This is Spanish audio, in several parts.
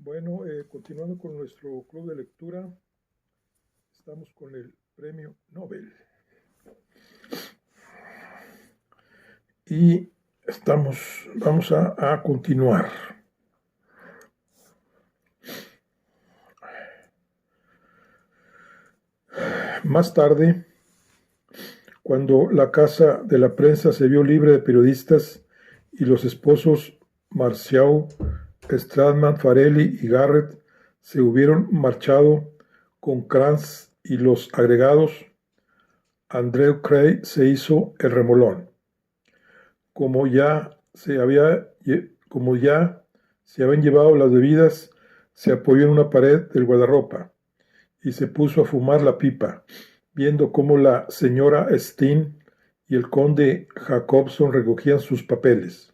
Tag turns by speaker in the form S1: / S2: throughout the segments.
S1: Bueno, continuando con nuestro club de lectura, estamos con el premio Nobel. Y vamos a continuar. Más tarde, cuando la casa de la prensa se vio libre de periodistas y los esposos Marcial, Stradman, Farelli y Garrett se hubieron marchado con Kranz y los agregados, Andrew Cray se hizo el remolón. Como ya se habían llevado las bebidas, se apoyó en una pared del guardarropa y se puso a fumar la pipa, viendo cómo la señora Steen y el conde Jacobson recogían sus papeles.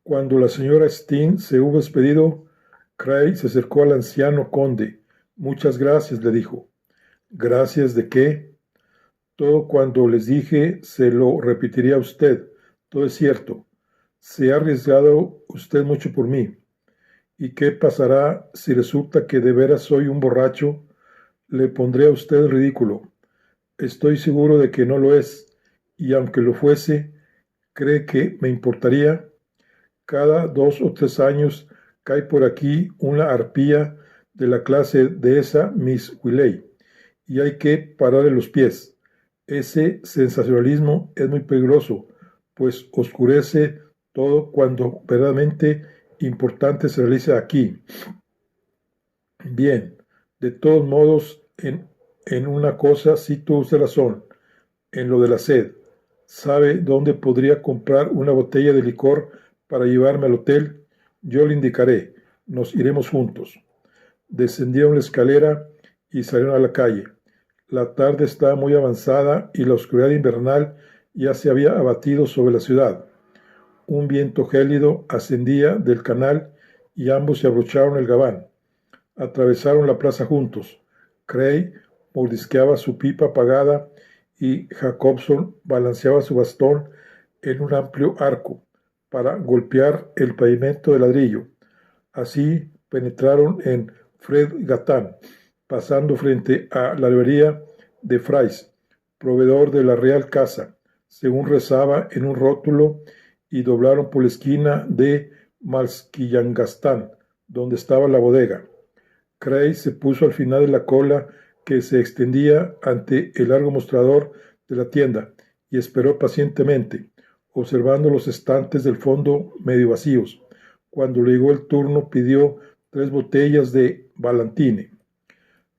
S1: Cuando la señora Steen se hubo despedido, Cray se acercó al anciano conde. «Muchas gracias», le dijo. «¿Gracias de qué?» «Todo cuanto les dije se lo repetiría a usted. Todo es cierto. Se ha arriesgado usted mucho por mí. ¿Y qué pasará si resulta que de veras soy un borracho? Le pondré a usted en ridículo. Estoy seguro de que no lo es, y aunque lo fuese, ¿cree que me importaría? Cada 2 o 3 años cae por aquí una arpía de la clase de esa Miss Willey, y hay que pararle los pies. Ese sensacionalismo es muy peligroso, pues oscurece todo cuando verdaderamente importante se realiza aquí. Bien, de todos modos, en una cosa sí tuvo usted razón, en lo de la sed. ¿Sabe dónde podría comprar una botella de licor para llevarme al hotel? Yo le indicaré. Nos iremos juntos. Descendieron la escalera y salieron a la calle. La tarde estaba muy avanzada y la oscuridad invernal ya se había abatido sobre la ciudad. Un viento gélido ascendía del canal y ambos se abrocharon el gabán. Atravesaron la plaza juntos. Cray mordisqueaba su pipa apagada y Jacobson balanceaba su bastón en un amplio arco para golpear el pavimento de ladrillo. Así penetraron en Fredgatan, pasando frente a la librería de Fries, proveedor de la Real Casa, según rezaba en un rótulo, y doblaron por la esquina de Malskillangastán, donde estaba la bodega. Cray se puso al final de la cola que se extendía ante el largo mostrador de la tienda y esperó pacientemente, observando los estantes del fondo medio vacíos. Cuando le llegó el turno, pidió 3 botellas de Ballantine.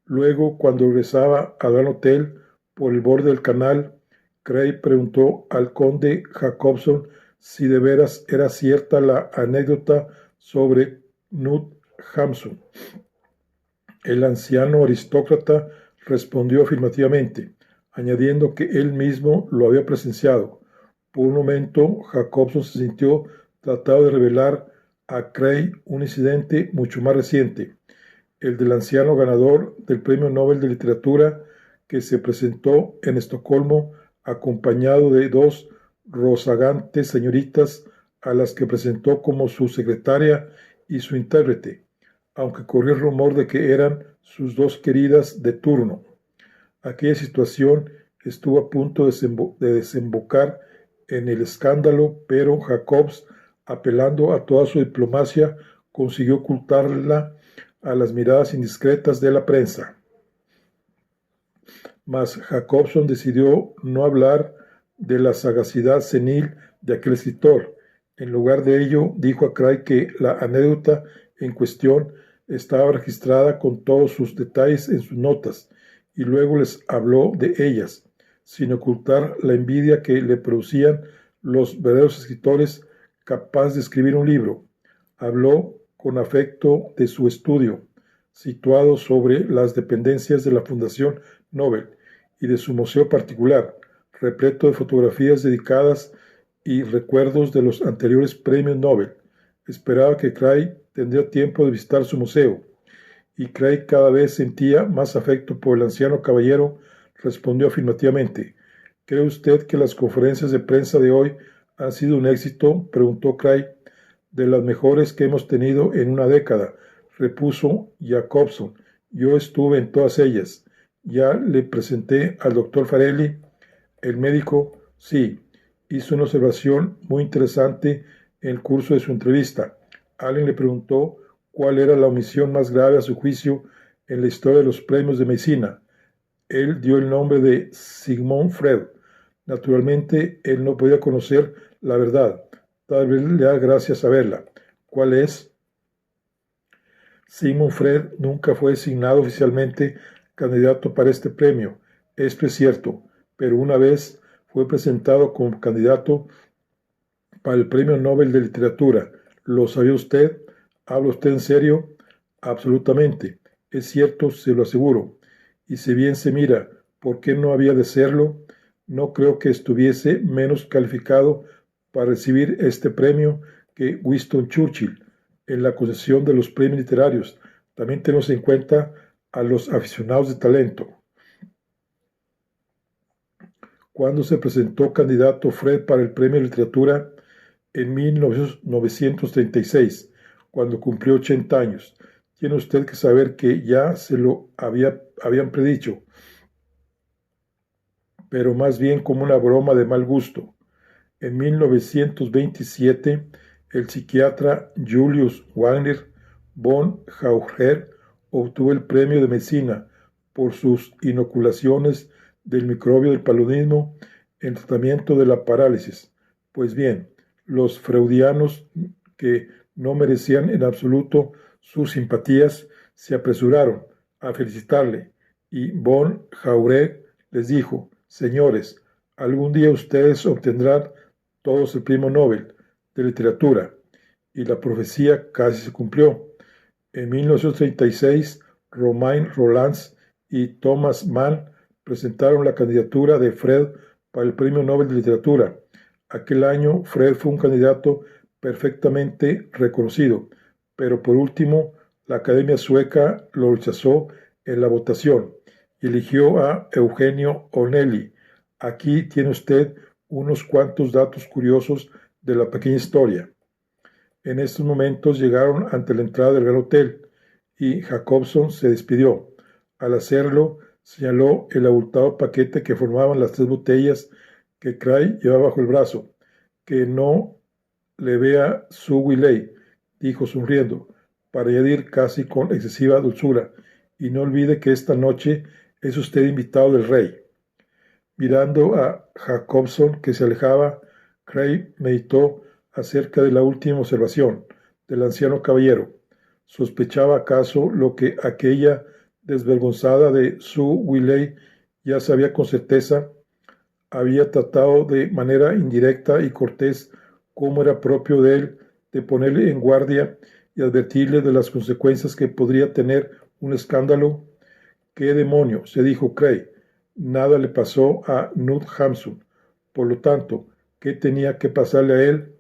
S1: Luego, cuando regresaba al Gran Hotel por el borde del canal, Cray preguntó al conde Jacobson si de veras era cierta la anécdota sobre Knut Hamsun. El anciano aristócrata respondió afirmativamente, añadiendo que él mismo lo había presenciado. Por un momento, Jacobson se sintió tratado de revelar a Cray un incidente mucho más reciente, el del anciano ganador del Premio Nobel de Literatura que se presentó en Estocolmo acompañado de 2 rozagantes señoritas a las que presentó como su secretaria y su intérprete, aunque corrió el rumor de que eran sus 2 queridas de turno. Aquella situación estuvo a punto de desembocar en el escándalo, pero Jacobs, apelando a toda su diplomacia, consiguió ocultarla a las miradas indiscretas de la prensa. Mas Jacobson decidió no hablar de la sagacidad senil de aquel escritor. En lugar de ello, dijo a Cray que la anécdota en cuestión estaba registrada con todos sus detalles en sus notas, y luego les habló de ellas, sin ocultar la envidia que le producían los verdaderos escritores capaces de escribir un libro. Habló con afecto de su estudio, situado sobre las dependencias de la Fundación Nobel, y de su museo particular, repleto de fotografías dedicadas y recuerdos de los anteriores premios Nobel. Esperaba que Cray tendría tiempo de visitar su museo, y Cray cada vez sentía más afecto por el anciano caballero. Respondió afirmativamente. ¿Cree usted que las conferencias de prensa de hoy han sido un éxito?, preguntó Cray, de las mejores que hemos tenido en una década, repuso Jacobson. Yo estuve en todas ellas. Ya le presenté al doctor Farelli. El médico, sí, hizo una observación muy interesante en el curso de su entrevista. Allen le preguntó cuál era la omisión más grave a su juicio en la historia de los premios de medicina. Él dio el nombre de Sigmund Freud. Naturalmente, él no podía conocer la verdad. Tal vez le da gracias saberla. ¿Cuál es? Sigmund Freud nunca fue designado oficialmente candidato para este premio. Esto es cierto, pero una vez fue presentado como candidato para el Premio Nobel de Literatura. ¿Lo sabía usted? ¿Habla usted en serio? Absolutamente. Es cierto, se lo aseguro. Y si bien se mira, ¿por qué no había de serlo? No creo que estuviese menos calificado para recibir este premio que Winston Churchill en la concesión de los premios literarios. También tenemos en cuenta a los aficionados de talento. Cuando se presentó candidato Fred para el Premio de Literatura en 1936, cuando cumplió 80 años. Tiene usted que saber que ya se lo habían predicho, pero más bien como una broma de mal gusto. En 1927, el psiquiatra Julius Wagner von Haucher obtuvo el premio de medicina por sus inoculaciones del microbio del paludismo en tratamiento de la parálisis. Pues bien, los freudianos, que no merecían en absoluto sus simpatías, se apresuraron a felicitarle, y von Haucher les dijo: señores, algún día ustedes obtendrán todos el premio Nobel de literatura. Y la profecía casi se cumplió. En 1936, Romain Rolland y Thomas Mann presentaron la candidatura de Freud para el Premio Nobel de Literatura. Aquel año, Freud fue un candidato perfectamente reconocido, pero por último, la Academia Sueca lo rechazó en la votación y eligió a Eugenio Onelli. Aquí tiene usted unos cuantos datos curiosos de la pequeña historia. En estos momentos llegaron ante la entrada del Gran Hotel y Jacobson se despidió. Al hacerlo, señaló el abultado paquete que formaban las 3 botellas que Cray llevaba bajo el brazo. Que no le vea su Willey, dijo sonriendo, para añadir casi con excesiva dulzura, y no olvide que esta noche es usted invitado del rey. Mirando a Jacobson, que se alejaba, Cray meditó acerca de la última observación del anciano caballero. ¿Sospechaba acaso lo que aquella desvergonzada de Sue Willey ya sabía con certeza? Había tratado de manera indirecta y cortés, como era propio de él, de ponerle en guardia y advertirle de las consecuencias que podría tener un escándalo. ¿Qué demonio?, se dijo Cray. Nada le pasó a Knut Hamsun. Por lo tanto, ¿qué tenía que pasarle a él?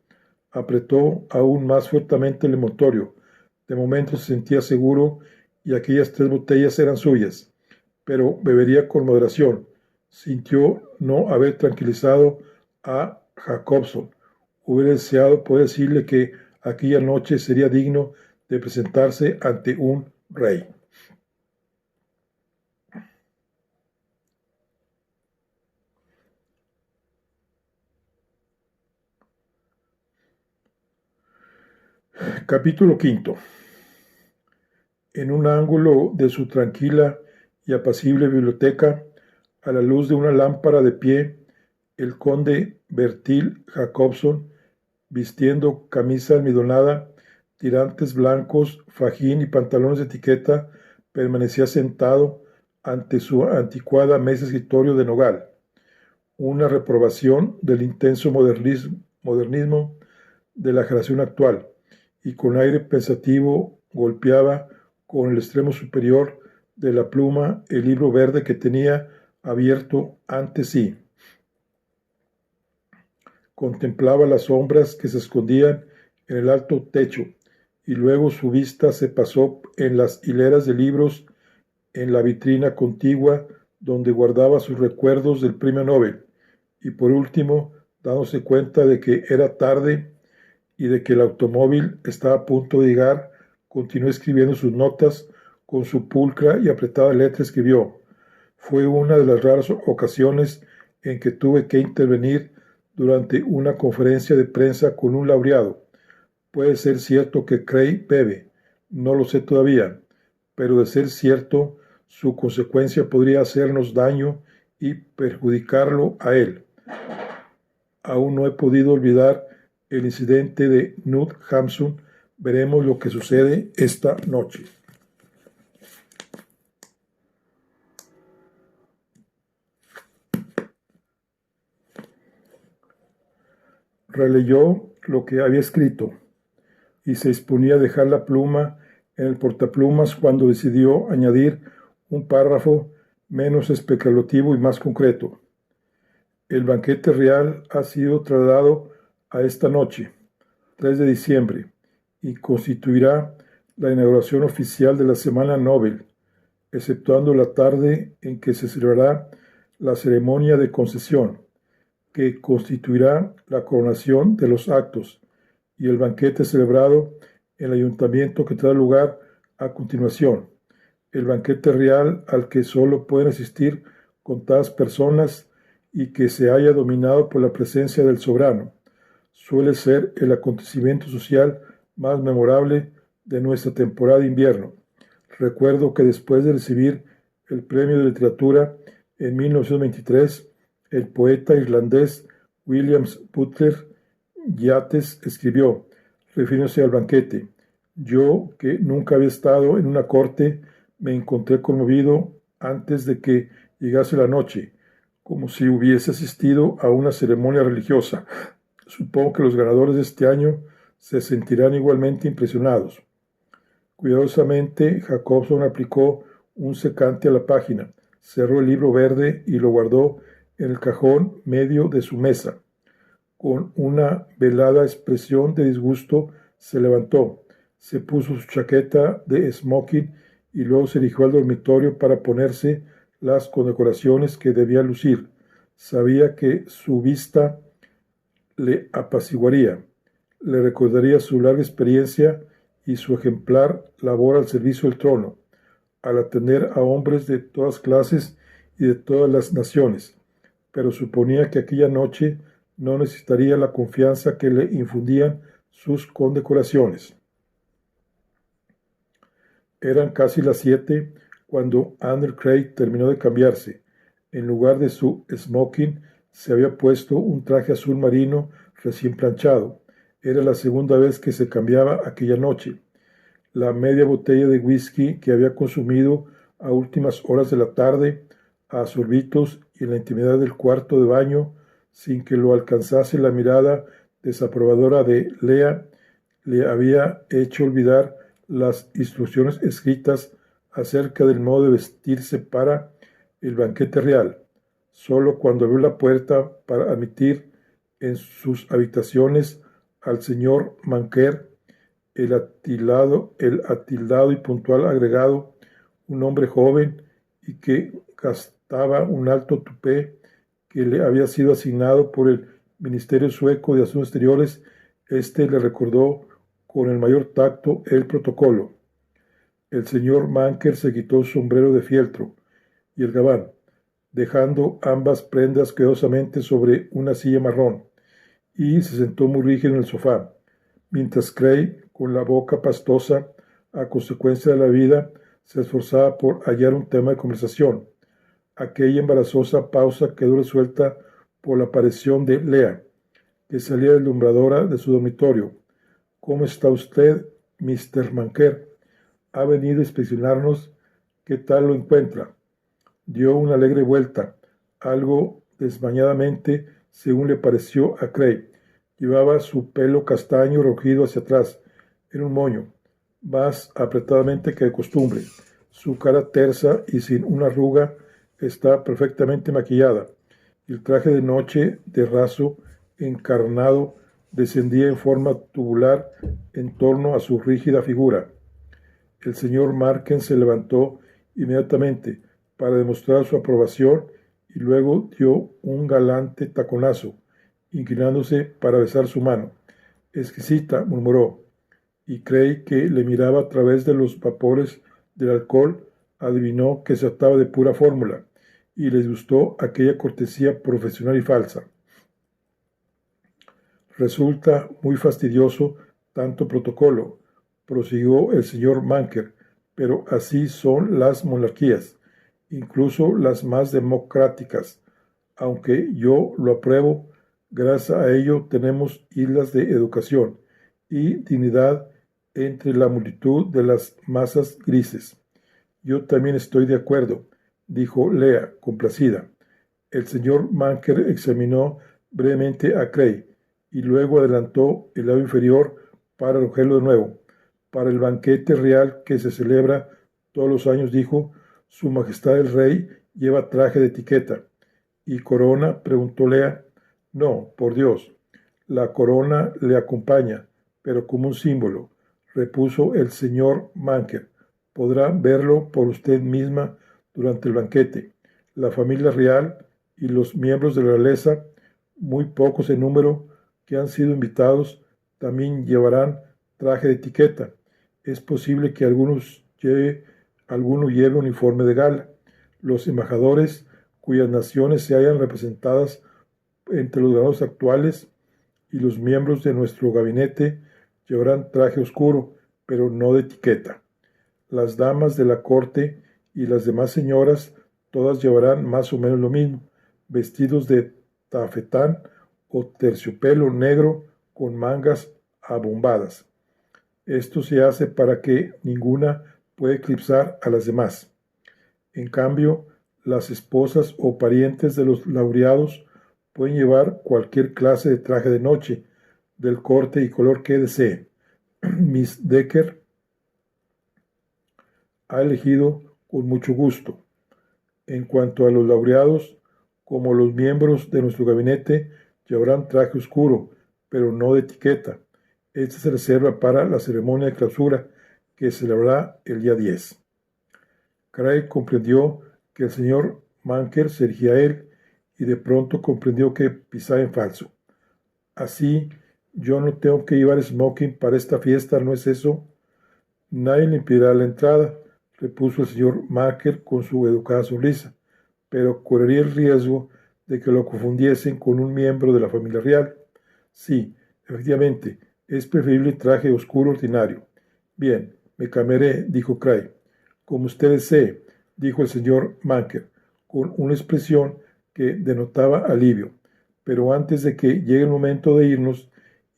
S1: Apretó aún más fuertemente el envoltorio. De momento se sentía seguro y aquellas 3 botellas eran suyas, pero bebería con moderación. Sintió no haber tranquilizado a Jacobson. Hubiera deseado poder decirle que aquella noche sería digno de presentarse ante un rey. Capítulo quinto. En un ángulo de su tranquila y apacible biblioteca, a la luz de una lámpara de pie, el conde Bertil Jacobson, vistiendo camisa almidonada, tirantes blancos, fajín y pantalones de etiqueta, permanecía sentado ante su anticuada mesa escritorio de nogal, una reprobación del intenso modernismo de la generación actual, y con aire pensativo golpeaba con el extremo superior de la pluma el libro verde que tenía abierto ante sí. Contemplaba las sombras que se escondían en el alto techo, y luego su vista se pasó en las hileras de libros en la vitrina contigua donde guardaba sus recuerdos del premio Nobel, y por último, dándose cuenta de que era tarde y de que el automóvil estaba a punto de llegar, continuó escribiendo sus notas. Con su pulcra y apretada letra escribió: fue una de las raras ocasiones en que tuve que intervenir durante una conferencia de prensa con un laureado. Puede ser cierto que Cray bebe, no lo sé todavía, pero de ser cierto, su consecuencia podría hacernos daño y perjudicarlo a él. Aún no he podido olvidar el incidente de Nud Hampson. Veremos lo que sucede esta noche. Releyó lo que había escrito y se disponía a dejar la pluma en el portaplumas cuando decidió añadir un párrafo menos especulativo y más concreto. El banquete real ha sido trasladado a esta noche, 3 de diciembre, y constituirá la inauguración oficial de la Semana Nobel, exceptuando la tarde en que se celebrará la ceremonia de concesión, que constituirá la coronación de los actos, y el banquete celebrado en el ayuntamiento que tendrá lugar a continuación, el banquete real al que solo pueden asistir contadas personas y que se haya dominado por la presencia del soberano, suele ser el acontecimiento social más memorable de nuestra temporada de invierno. Recuerdo que después de recibir el premio de literatura en 1923, el poeta irlandés William Butler Yeats escribió, refiriéndose al banquete: yo, que nunca había estado en una corte, me encontré conmovido antes de que llegase la noche, como si hubiese asistido a una ceremonia religiosa. Supongo que los ganadores de este año se sentirán igualmente impresionados. Cuidadosamente, Jacobson aplicó un secante a la página, cerró el libro verde y lo guardó en el cajón medio de su mesa. Con una velada expresión de disgusto, se levantó, se puso su chaqueta de smoking y luego se dirigió al dormitorio para ponerse las condecoraciones que debía lucir. Sabía que su vista le apaciguaría, le recordaría su larga experiencia y su ejemplar labor al servicio del trono, al atender a hombres de todas clases y de todas las naciones, pero suponía que aquella noche no necesitaría la confianza que le infundían sus condecoraciones. Eran casi las 7 cuando Andrew Craig terminó de cambiarse. En lugar de su smoking, se había puesto un traje azul marino recién planchado. Era la segunda vez que se cambiaba aquella noche. La media botella de whisky que había consumido a últimas horas de la tarde, a sorbitos y en la intimidad del cuarto de baño, sin que lo alcanzase la mirada desaprobadora de Lea, le había hecho olvidar las instrucciones escritas acerca del modo de vestirse para el banquete real. Solo cuando abrió la puerta para admitir en sus habitaciones al señor Manker, el atildado y puntual agregado, un hombre joven y que gastaba un alto tupé que le había sido asignado por el Ministerio Sueco de Asuntos Exteriores, le recordó con el mayor tacto el protocolo. El señor Manker se quitó su sombrero de fieltro y el gabán, dejando ambas prendas cuidadosamente sobre una silla marrón, y se sentó muy rígido en el sofá, mientras Craig, con la boca pastosa a consecuencia de la vida, se esforzaba por hallar un tema de conversación. Aquella embarazosa pausa quedó resuelta por la aparición de Lea, que salía deslumbradora de su dormitorio. ¿Cómo está usted, Mr. Manker? Ha venido a inspeccionarnos. ¿Qué tal lo encuentra? Dio una alegre vuelta, algo desmañadamente, según le pareció a Craig. Llevaba su pelo castaño recogido hacia atrás, en un moño, más apretadamente que de costumbre. Su cara tersa y sin una arruga estaba perfectamente maquillada, y el traje de noche de raso encarnado descendía en forma tubular en torno a su rígida figura. El señor Marken se levantó inmediatamente para demostrar su aprobación y luego dio un galante taconazo, inclinándose para besar su mano. Exquisita, murmuró, y Cray, que le miraba a través de los vapores del alcohol, adivinó que se trataba de pura fórmula, y les gustó aquella cortesía profesional y falsa. Resulta muy fastidioso tanto protocolo, prosiguió el señor Manker, pero así son las monarquías, incluso las más democráticas. Aunque yo lo apruebo, gracias a ello tenemos islas de educación y dignidad entre la multitud de las masas grises. Yo también estoy de acuerdo, dijo Lea, complacida. El señor Manker examinó brevemente a Cray y luego adelantó el lado inferior para recogerlo de nuevo. Para el banquete real que se celebra todos los años, dijo, Su Majestad el Rey lleva traje de etiqueta. ¿Y corona? Preguntó Lea. No, por Dios. La corona le acompaña, pero como un símbolo, repuso el señor Manker. Podrá verlo por usted misma durante el banquete. La familia real y los miembros de la realeza, muy pocos en número, que han sido invitados, también llevarán traje de etiqueta. Es posible que alguno lleve uniforme de gala. Los embajadores cuyas naciones se hayan representadas entre los grados actuales y los miembros de nuestro gabinete llevarán traje oscuro, pero no de etiqueta. Las damas de la corte y las demás señoras todas llevarán más o menos lo mismo, vestidos de tafetán o terciopelo negro con mangas abombadas. Esto se hace para que ninguna pueda eclipsar a las demás. En cambio, las esposas o parientes de los laureados pueden llevar cualquier clase de traje de noche, del corte y color que desee. Miss Decker ha elegido con mucho gusto. En cuanto a los laureados, como los miembros de nuestro gabinete, llevarán traje oscuro, pero no de etiqueta. Este se reserva para la ceremonia de clausura que se celebrará el día 10. Craig comprendió que el señor Manker se dirigía a él y de pronto comprendió que pisaba en falso. Así, yo no tengo que llevar smoking para esta fiesta, ¿no es eso? Nadie le impedirá la entrada, repuso el señor Manker con su educada sonrisa, pero correría el riesgo de que lo confundiesen con un miembro de la familia real. Sí, efectivamente, es preferible traje oscuro ordinario. Bien, me cambiaré, dijo Craig. Como usted desee, dijo el señor Manker, con una expresión que denotaba alivio. Pero antes de que llegue el momento de irnos,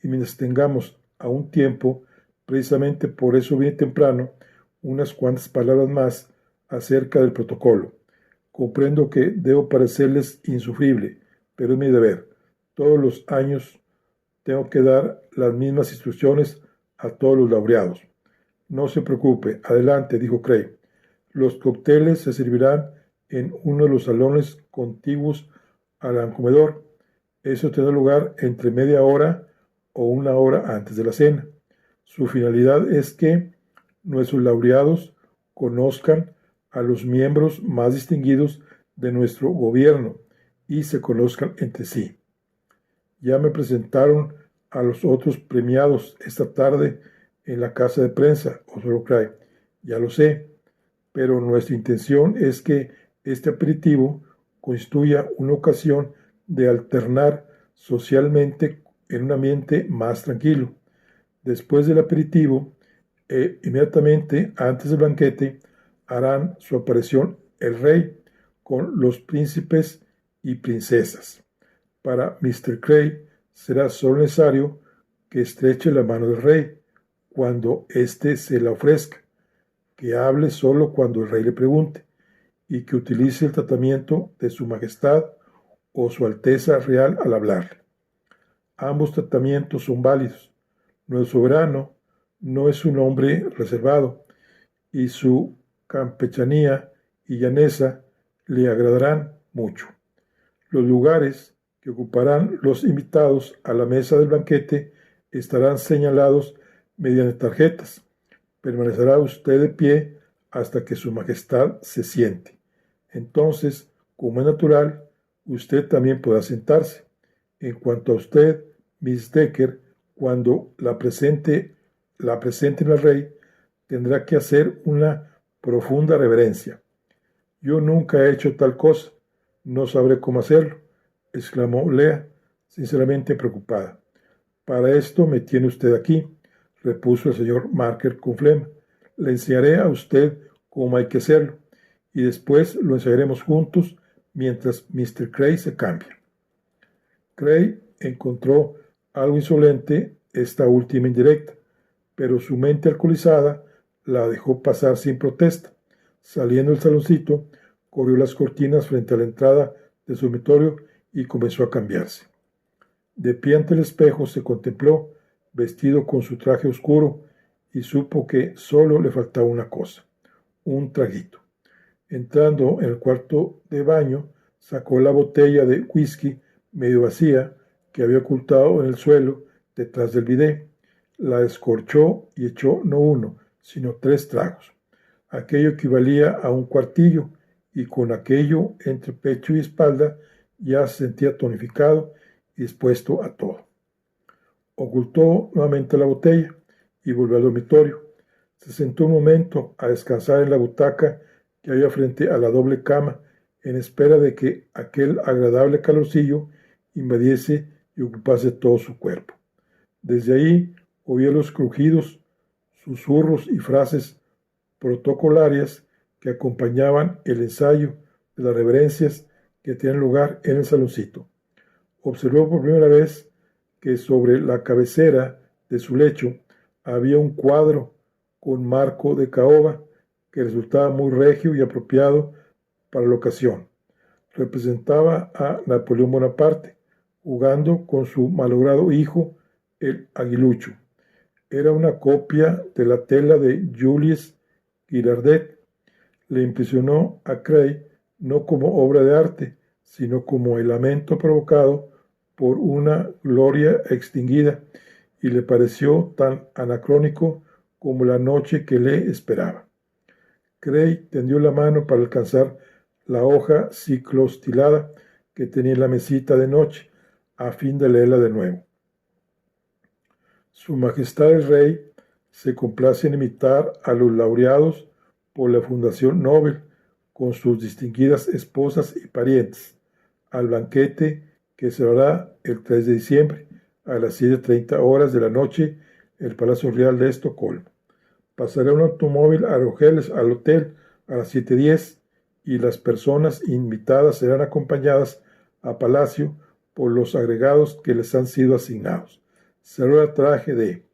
S1: y mientras tengamos aún tiempo, precisamente por eso bien temprano, unas cuantas palabras más acerca del protocolo. Comprendo que debo parecerles insufrible, pero es mi deber. Todos los años tengo que dar las mismas instrucciones a todos los laureados. No se preocupe, adelante, dijo Craig. Los cócteles se servirán en uno de los salones contiguos al comedor. Eso tendrá lugar entre media hora o una hora antes de la cena. Su finalidad es que nuestros laureados conozcan a los miembros más distinguidos de nuestro gobierno y se conozcan entre sí. Ya me presentaron a los otros premiados esta tarde en la casa de prensa, observó Craig. Ya lo sé, pero nuestra intención es que este aperitivo constituya una ocasión de alternar socialmente en un ambiente más tranquilo. Después del aperitivo, inmediatamente antes del banquete, harán su aparición el rey con los príncipes y princesas. Para Mr. Craig será solo necesario que estreche la mano del rey cuando éste se la ofrezca, que hable solo cuando el rey le pregunte y que utilice el tratamiento de su majestad o su alteza real al hablarle. Ambos tratamientos son válidos. Nuestro soberano no es un hombre reservado y su campechanía y llaneza le agradarán mucho. Los lugares que ocuparán los invitados a la mesa del banquete estarán señalados mediante tarjetas. Permanecerá usted de pie hasta que su majestad se siente. Entonces, como es natural, usted también podrá sentarse. En cuanto a usted, Miss Decker, Cuando la presenten al rey, tendrá que hacer una profunda reverencia. Yo nunca he hecho tal cosa, no sabré cómo hacerlo, exclamó Lea, sinceramente preocupada. Para esto me tiene usted aquí, repuso el señor Marker con flema. Le enseñaré a usted cómo hay que hacerlo, y después lo ensayaremos juntos mientras Mr. Cray se cambia. Cray encontró algo insolente esta última indirecta, pero su mente alcoholizada la dejó pasar sin protesta. Saliendo del saloncito, corrió las cortinas frente a la entrada de su dormitorio y comenzó a cambiarse. De pie ante el espejo se contempló, vestido con su traje oscuro, y supo que solo le faltaba una cosa, un traguito. Entrando en el cuarto de baño, sacó la botella de whisky medio vacía que había ocultado en el suelo detrás del bidé. La descorchó y echó no uno, sino 3 tragos. Aquello equivalía a un cuartillo, y con aquello entre pecho y espalda ya se sentía tonificado y dispuesto a todo. Ocultó nuevamente la botella y volvió al dormitorio. Se sentó un momento a descansar en la butaca que había frente a la doble cama, en espera de que aquel agradable calorcillo invadiese y ocupase todo su cuerpo. Desde ahí oía los crujidos, susurros y frases protocolarias que acompañaban el ensayo de las reverencias que tienen lugar en el saloncito. Observó por primera vez que sobre la cabecera de su lecho había un cuadro con marco de caoba que resultaba muy regio y apropiado para la ocasión. Representaba a Napoleón Bonaparte jugando con su malogrado hijo, el aguilucho. Era una copia de la tela de Julius Girardet. Le impresionó a Cray no como obra de arte, sino como el lamento provocado por una gloria extinguida, y le pareció tan anacrónico como la noche que le esperaba. Cray tendió la mano para alcanzar la hoja ciclostilada que tenía en la mesita de noche, a fin de leerla de nuevo. Su Majestad el Rey se complace en imitar a los laureados por la Fundación Nobel con sus distinguidas esposas y parientes, al banquete que se hará el 3 de diciembre a las 7:30 horas de la noche en el Palacio Real de Estocolmo. Pasará un automóvil a Argeles al hotel a las 7:10 y las personas invitadas serán acompañadas a Palacio por los agregados que les han sido asignados. Cerró el traje de...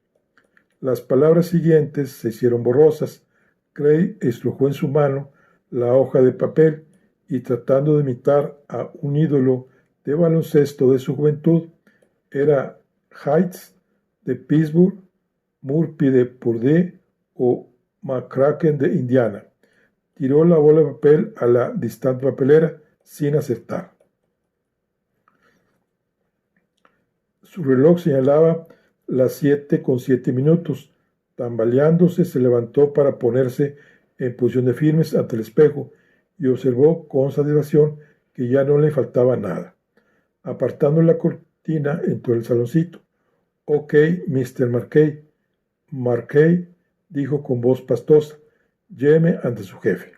S1: Las palabras siguientes se hicieron borrosas. Cray estrujó en su mano la hoja de papel y, tratando de imitar a un ídolo de baloncesto de su juventud, era Heights de Pittsburgh, Murphy de Purdue o McCracken de Indiana. Tiró la bola de papel a la distante papelera sin acertar. Su reloj señalaba las 7:07. Tambaleándose, se levantó para ponerse en posición de firmes ante el espejo y observó con satisfacción que ya no le faltaba nada. Apartando la cortina, entró en el saloncito. «Ok, Mr. Marquet». Marquet dijo con voz pastosa: «Lléveme ante su jefe».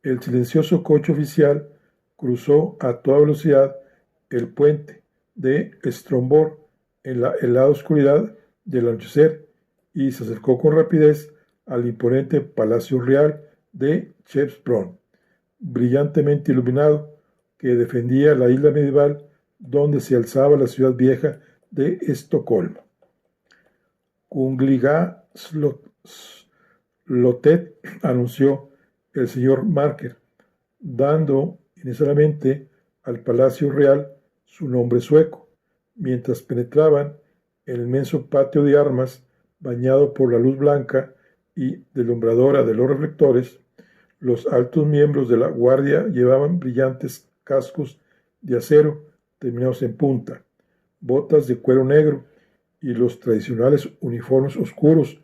S1: El silencioso coche oficial cruzó a toda velocidad el puente de Strombor en la helada oscuridad del anochecer y se acercó con rapidez al imponente Palacio Real de Skeppsbron, brillantemente iluminado, que defendía la isla medieval donde se alzaba la ciudad vieja de Estocolmo. «Kungliga Slottet», anunció el señor Marker, dando inicialmente al Palacio Real su nombre sueco, mientras penetraban en el inmenso patio de armas bañado por la luz blanca y deslumbradora de los reflectores. Los altos miembros de la guardia llevaban brillantes cascos de acero terminados en punta, botas de cuero negro y los tradicionales uniformes oscuros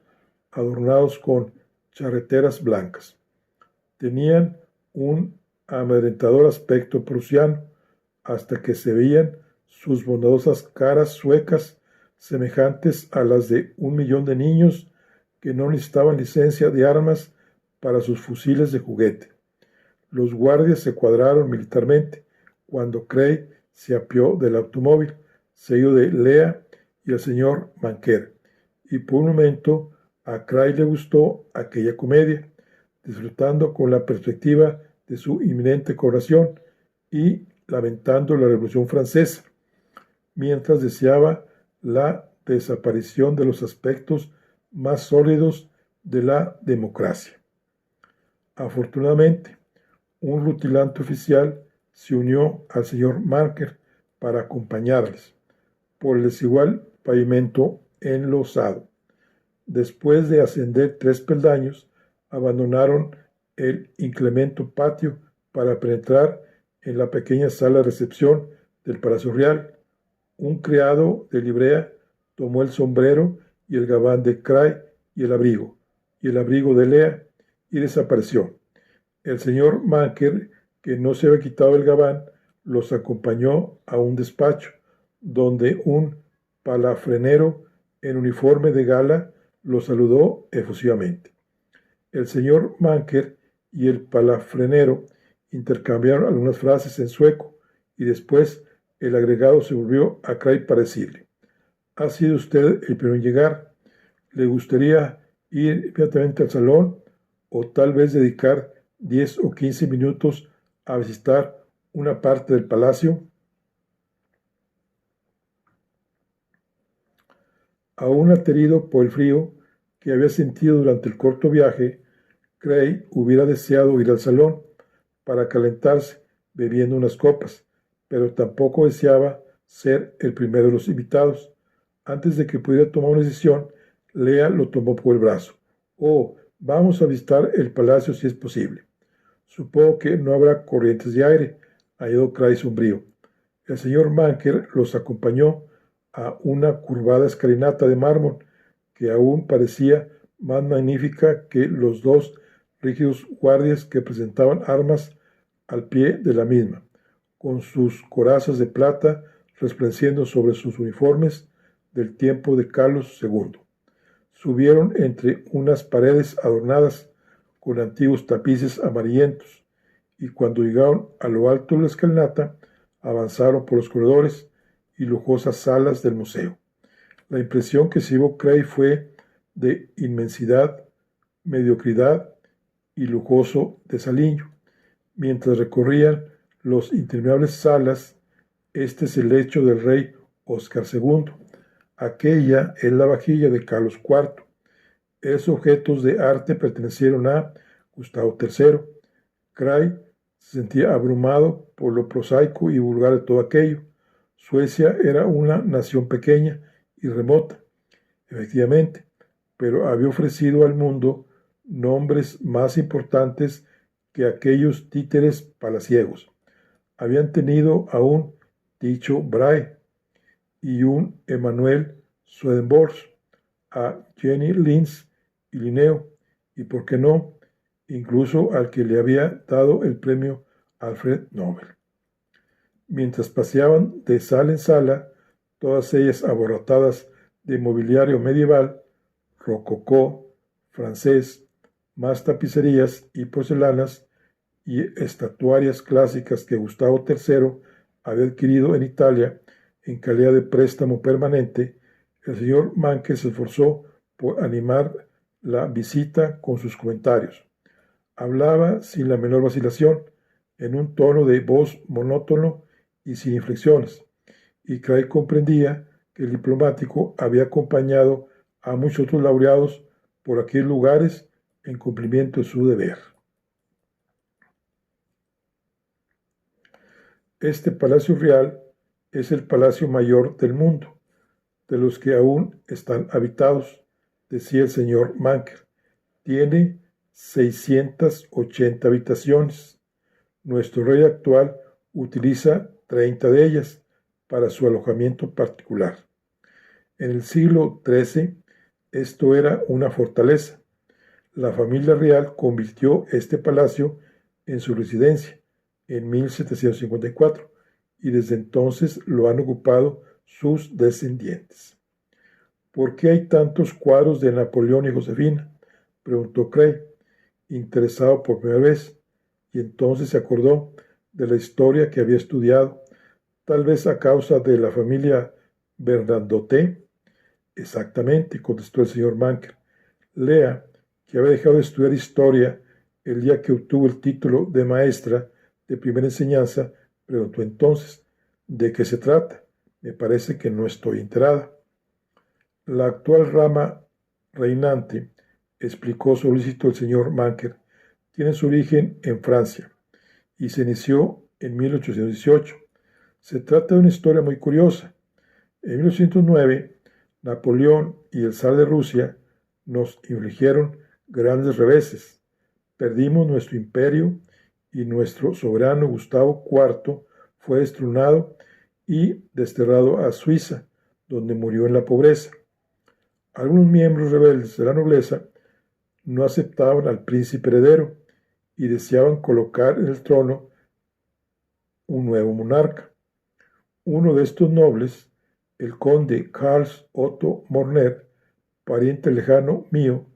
S1: adornados con charreteras blancas. Tenían un amedrentador aspecto prusiano, hasta que se veían sus bondadosas caras suecas semejantes a las de 1 millón de niños que no necesitaban licencia de armas para sus fusiles de juguete. Los guardias se cuadraron militarmente cuando Cray se apeó del automóvil, seguido de Lea y el señor Manker, y por un momento a Cray le gustó aquella comedia, disfrutando con la perspectiva de su inminente coronación y lamentando la Revolución Francesa, mientras deseaba la desaparición de los aspectos más sólidos de la democracia. Afortunadamente, un rutilante oficial se unió al señor Marker para acompañarles por el desigual pavimento enlosado. Después de ascender 3 peldaños, abandonaron el inclemente patio para penetrar en la pequeña sala de recepción del Palacio Real. Un criado de librea tomó el sombrero y el gabán de Cray y el abrigo de Lea, y desapareció. El señor Manker, que no se había quitado el gabán, los acompañó a un despacho, donde un palafrenero en uniforme de gala los saludó efusivamente. El señor Manker y el palafrenero intercambiaron algunas frases en sueco, y después el agregado se volvió a Cray para decirle: «Ha sido usted el primero en llegar. ¿Le gustaría ir inmediatamente al salón o tal vez dedicar 10 o 15 minutos a visitar una parte del palacio?» Aún aterido por el frío que había sentido durante el corto viaje, Cray hubiera deseado ir al salón para calentarse bebiendo unas copas, pero tampoco deseaba ser el primero de los invitados. Antes de que pudiera tomar una decisión, Lea lo tomó por el brazo. «Oh, vamos a visitar el palacio si es posible. Supongo que no habrá corrientes de aire», añadió Cray sombrío. El señor Manker los acompañó a una curvada escalinata de mármol que aún parecía más magnífica que los 2 rígidos guardias que presentaban armas al pie de la misma, con sus corazas de plata resplandeciendo sobre sus uniformes del tiempo de Carlos II. Subieron entre unas paredes adornadas con antiguos tapices amarillentos, y cuando llegaron a lo alto de la escalinata, avanzaron por los corredores y lujosas salas del museo. La impresión que se llevó Cray fue de inmensidad, mediocridad y lujoso desaliño. Mientras recorrían los interminables salas, este es el lecho del rey Oscar II, aquella es la vajilla de Carlos IV, esos objetos de arte pertenecieron a Gustavo III. Cray se sentía abrumado por lo prosaico y vulgar de todo aquello. Suecia era una nación pequeña y remota, efectivamente, pero había ofrecido al mundo nombres más importantes que aquellos títeres palaciegos. Habían tenido a un Tycho Brahe y un Emanuel Swedenborg, a Jenny Lind y Linneo, y por qué no, incluso al que le había dado el premio Alfred Nobel. Mientras paseaban de sala en sala, todas ellas abarrotadas de mobiliario medieval, rococó, francés, más tapicerías y porcelanas y estatuarias clásicas que Gustavo III había adquirido en Italia en calidad de préstamo permanente, el señor Manker se esforzó por animar la visita con sus comentarios. Hablaba sin la menor vacilación, en un tono de voz monótono y sin inflexiones, y Cray comprendía que el diplomático había acompañado a muchos otros laureados por aquellos lugares en cumplimiento de su deber. Este palacio real es el palacio mayor del mundo, de los que aún están habitados, decía el señor Manker. Tiene 680 habitaciones. Nuestro rey actual utiliza 30 de ellas para su alojamiento particular. En el siglo XIII, esto era una fortaleza. La familia real convirtió este palacio en su residencia en 1754 y desde entonces lo han ocupado sus descendientes. ¿Por qué hay tantos cuadros de Napoleón y Josefina?, preguntó Cray, interesado por primera vez, y entonces se acordó de la historia que había estudiado, tal vez a causa de la familia Bernadotte. Exactamente, contestó el señor Manker. Lea, que había dejado de estudiar historia el día que obtuvo el título de maestra de primera enseñanza, preguntó entonces, ¿de qué se trata? Me parece que no estoy enterada. La actual rama reinante, explicó solícito el señor Manker, tiene su origen en Francia y se inició en 1818. Se trata de una historia muy curiosa. En 1809, Napoleón y el zar de Rusia nos infligieron grandes reveses. Perdimos nuestro imperio y nuestro soberano Gustavo IV fue destronado y desterrado a Suiza, donde murió en la pobreza. Algunos miembros rebeldes de la nobleza no aceptaban al príncipe heredero y deseaban colocar en el trono un nuevo monarca. Uno de estos nobles, el conde Karl Otto Morner, pariente lejano mío,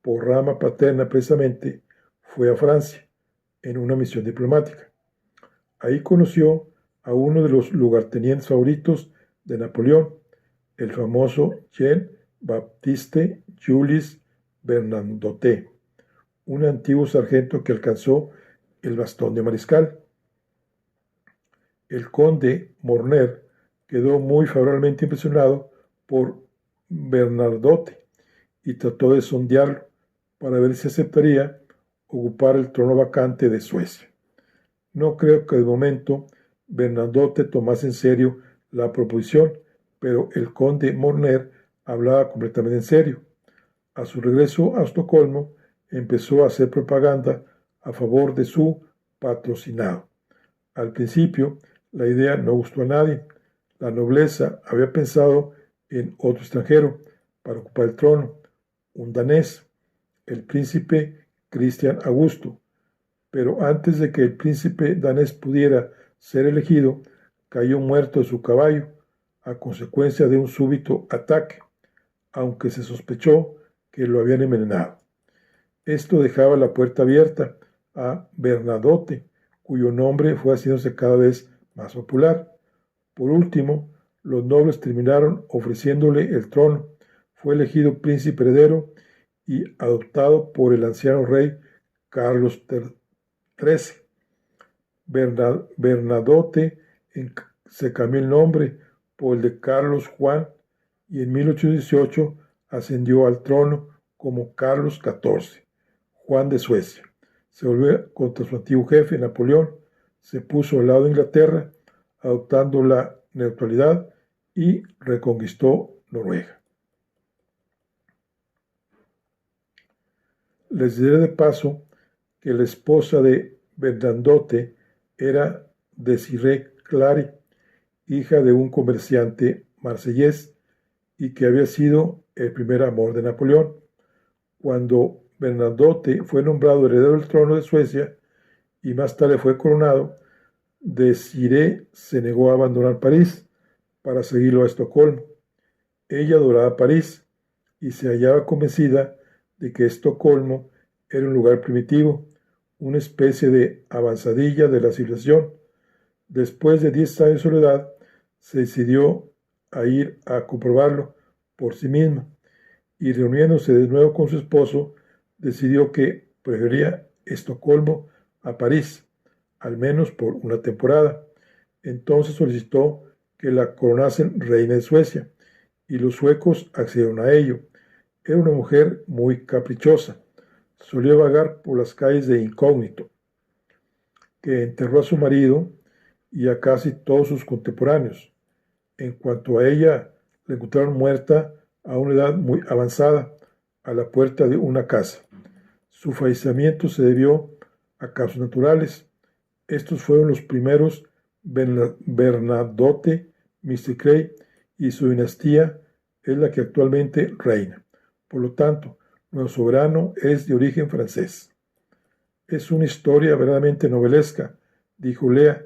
S1: por rama paterna precisamente, fue a Francia en una misión diplomática. Ahí conoció a uno de los lugartenientes favoritos de Napoleón, el famoso Jean-Baptiste Jules Bernadotte, un antiguo sargento que alcanzó el bastón de mariscal. El conde Morner quedó muy favorablemente impresionado por Bernadotte y trató de sondearlo para ver si aceptaría ocupar el trono vacante de Suecia. No creo que de momento Bernadotte tomase en serio la proposición, pero el conde Morner hablaba completamente en serio. A su regreso a Estocolmo, empezó a hacer propaganda a favor de su patrocinado. Al principio, la idea no gustó a nadie. La nobleza había pensado en otro extranjero para ocupar el trono, un danés, el príncipe Cristian Augusto. Pero antes de que el príncipe danés pudiera ser elegido, cayó muerto de su caballo a consecuencia de un súbito ataque, aunque se sospechó que lo habían envenenado. Esto dejaba la puerta abierta a Bernadotte, cuyo nombre fue haciéndose cada vez más popular. Por último, los nobles terminaron ofreciéndole el trono. Fue elegido príncipe heredero y adoptado por el anciano rey Carlos XIII. Bernadotte se cambió el nombre por el de Carlos Juan y en 1818 ascendió al trono como Carlos XIV, Juan de Suecia. Se volvió contra su antiguo jefe, Napoleón, se puso al lado de Inglaterra, adoptando la neutralidad y reconquistó Noruega. Les diré de paso que la esposa de Bernadotte era Desirée Clary, hija de un comerciante marsellés y que había sido el primer amor de Napoleón. Cuando Bernadotte fue nombrado heredero del trono de Suecia y más tarde fue coronado, Desirée se negó a abandonar París para seguirlo a Estocolmo. Ella adoraba París y se hallaba convencida de que Estocolmo era un lugar primitivo, una especie de avanzadilla de la civilización. Después de 10 años de soledad, se decidió a ir a comprobarlo por sí misma y reuniéndose de nuevo con su esposo, decidió que prefería Estocolmo a París, al menos por una temporada. Entonces solicitó que la coronasen reina de Suecia y los suecos accedieron a ello. Era una mujer muy caprichosa. Solía vagar por las calles de incógnito, que enterró a su marido y a casi todos sus contemporáneos. En cuanto a ella, la encontraron muerta a una edad muy avanzada, a la puerta de una casa. Su fallecimiento se debió a causas naturales. Estos fueron los primeros Bernadotte Misticray y su dinastía es la que actualmente reina. Por lo tanto, nuestro soberano es de origen francés. Es una historia verdaderamente novelesca, dijo Lea,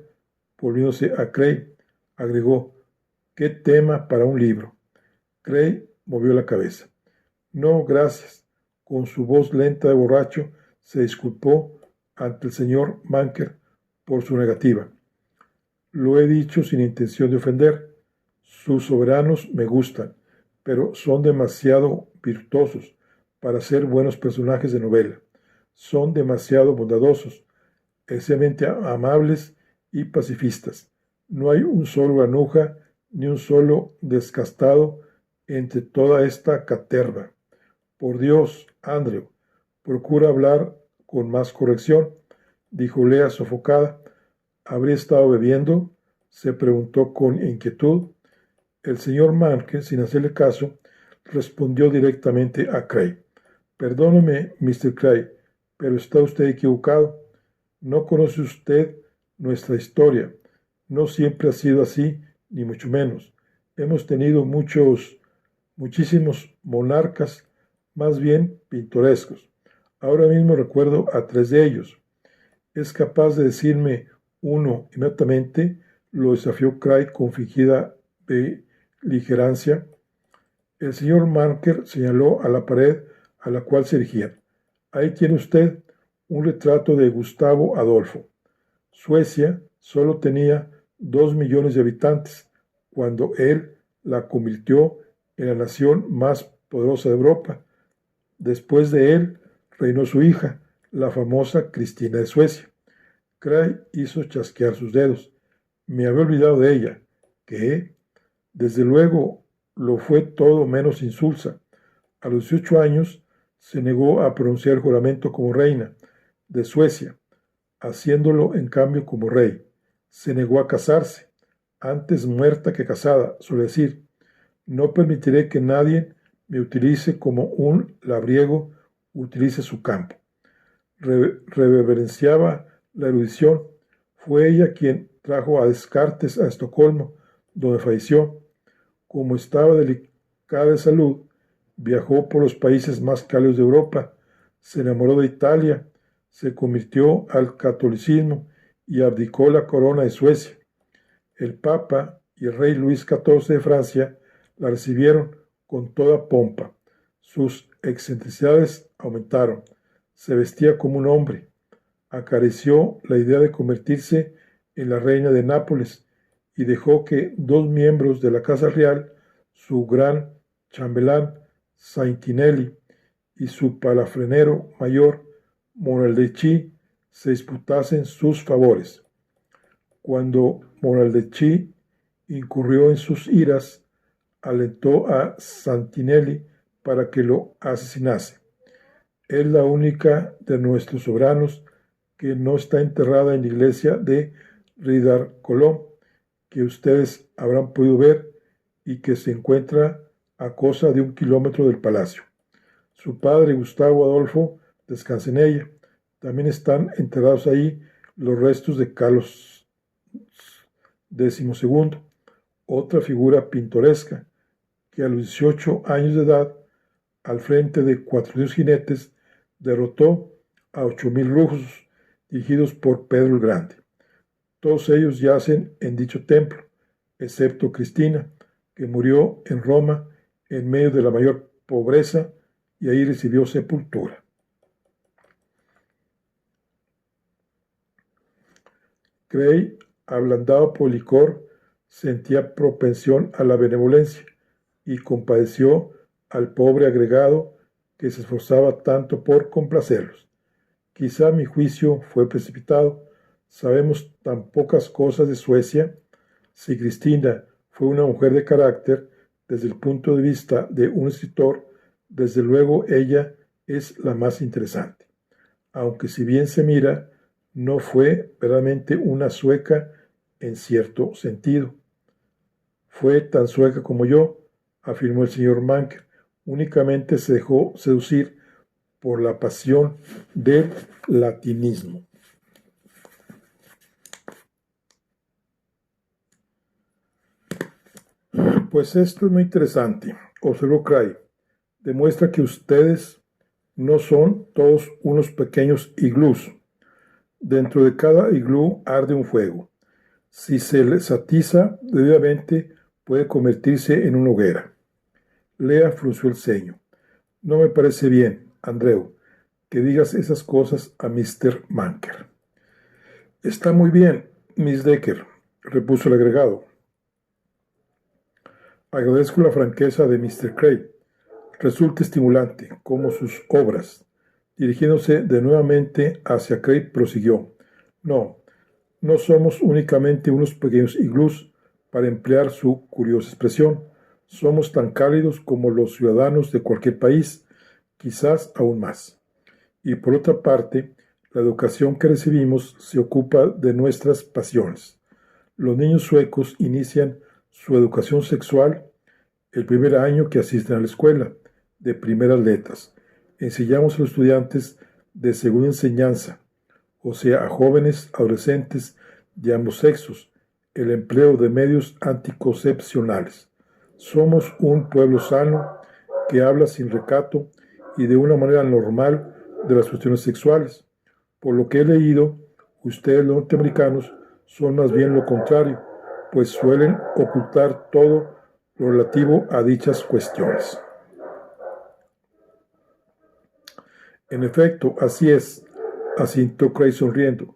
S1: volviéndose a Cray. Agregó, ¿qué tema para un libro? Cray movió la cabeza. No, gracias. Con su voz lenta de borracho, se disculpó ante el señor Manker por su negativa. Lo he dicho sin intención de ofender. Sus soberanos me gustan, pero son demasiado virtuosos para ser buenos personajes de novela. Son demasiado bondadosos, excesivamente amables y pacifistas. No hay un solo granuja ni un solo descastado entre toda esta caterva. Por Dios, Andrew, procura hablar con más corrección, dijo Lea sofocada. ¿Habría estado bebiendo? Se preguntó con inquietud. El señor Manke, sin hacerle caso, respondió directamente a Cray. Perdóneme, Mr. Cray, pero está usted equivocado. No conoce usted nuestra historia. No siempre ha sido así, ni mucho menos. Hemos tenido muchísimos monarcas, más bien pintorescos. Ahora mismo recuerdo a 3 de ellos. ¿Es capaz de decirme uno inmediatamente? Lo desafió Cray con fingida beligerancia. El señor Marker señaló a la pared a la cual se dirigían. Ahí tiene usted un retrato de Gustavo Adolfo. Suecia solo tenía 2 millones de habitantes cuando él la convirtió en la nación más poderosa de Europa. Después de él reinó su hija, la famosa Cristina de Suecia. Cray hizo chasquear sus dedos. Me había olvidado de ella. ¿Qué? Desde luego lo fue todo menos insulsa. A los 18 años se negó a pronunciar el juramento como reina de Suecia, haciéndolo en cambio como rey. Se negó a casarse, antes muerta que casada, suele decir. No permitiré que nadie me utilice como un labriego utilice su campo. Reverenciaba la erudición. Fue ella quien trajo a Descartes a Estocolmo, donde falleció. Como estaba delicada de salud, viajó por los países más cálidos de Europa, se enamoró de Italia, se convirtió al catolicismo y abdicó la corona de Suecia. El Papa y el rey Luis XIV de Francia la recibieron con toda pompa. Sus excentricidades aumentaron. Se vestía como un hombre. Acarició la idea de convertirse en la reina de Nápoles y dejó que 2 miembros de la Casa Real, su gran chambelán Saintinelli y su palafrenero mayor Monaldeschi, se disputasen sus favores. Cuando Monaldeschi incurrió en sus iras, alentó a Santinelli para que lo asesinase. Es la única de nuestros soberanos que no está enterrada en la iglesia de Ridarcolón, que ustedes habrán podido ver y que se encuentra a cosa de 1 kilómetro del palacio. Su padre, Gustavo Adolfo, descansa en ella. También están enterrados ahí los restos de Carlos XII, otra figura pintoresca que a los 18 años de edad, al frente de 400 jinetes, derrotó a 8.000 rusos dirigidos por Pedro el Grande. Todos ellos yacen en dicho templo, excepto Cristina, que murió en Roma en medio de la mayor pobreza y ahí recibió sepultura. Cray, ablandado por licor, sentía propensión a la benevolencia y compadeció al pobre agregado que se esforzaba tanto por complacerlos. Quizá mi juicio fue precipitado. Sabemos tan pocas cosas de Suecia. Si Cristina fue una mujer de carácter, desde el punto de vista de un escritor, desde luego ella es la más interesante. Aunque si bien se mira, no fue verdaderamente una sueca en cierto sentido. Fue tan sueca como yo, afirmó el señor Manker. Únicamente se dejó seducir por la pasión del latinismo. Pues esto es muy interesante, observó Cray. Demuestra que ustedes no son todos unos pequeños iglús. Dentro de cada iglú arde un fuego. Si se les atiza debidamente, puede convertirse en una hoguera. Lea frunció el ceño. No me parece bien, Andreu, que digas esas cosas a Mr. Manker. Está muy bien, Miss Decker, repuso el agregado. Agradezco la franqueza de Mr. Cray. Resulta estimulante, como sus obras. Dirigiéndose de nuevamente hacia Cray, prosiguió. No, no somos únicamente unos pequeños iglús, para emplear su curiosa expresión. Somos tan cálidos como los ciudadanos de cualquier país, quizás aún más. Y por otra parte, la educación que recibimos se ocupa de nuestras pasiones. Los niños suecos inician su educación sexual el primer año que asisten a la escuela, de primeras letras. Enseñamos a los estudiantes de segunda enseñanza, o sea, a jóvenes, adolescentes de ambos sexos, el empleo de medios anticoncepcionales. Somos un pueblo sano que habla sin recato y de una manera normal de las cuestiones sexuales. Por lo que he leído, ustedes los norteamericanos son más bien lo contrario, pues suelen ocultar todo lo relativo a dichas cuestiones. En efecto, así es, asintió Cray sonriendo.